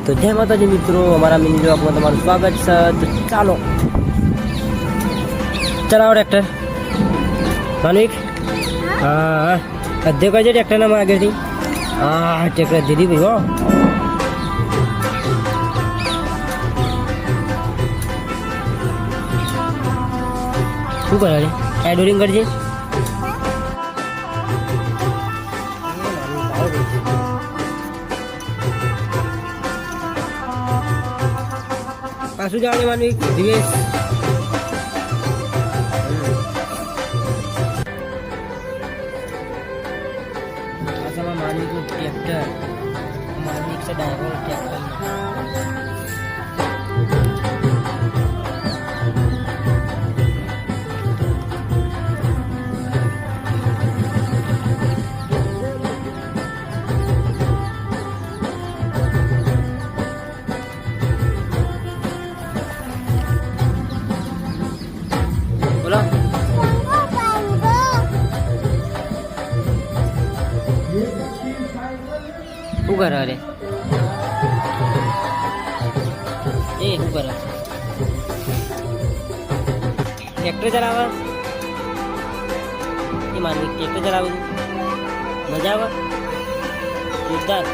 તો જય માતાજી મિત્રો, અમારા મિની બ્લોગમાં તમારું સ્વાગત છે. તો ચાલો ચલાવો ટ્રેક્ટર માનવિક. હા અધ્ય કઈ છે ટ્રેક્ટરના આગળથી. હા ટ્રેક્ટર દીધી ભાઈ હો. શું કરે રે એડોરિંગ કરજે. પાછું જવા દે માનવી દિવેશ. પાછામાં માનવી નું ટ્રેક્ટર માનવી છે ડાયવર ટ્રેક્ટર. બોલો શું કરે રે એ શું કરે ટ્રેક્ટર ચલાવે એ માનવી ટ્રેક્ટર ચલાવે મજા આવે જોરદાર.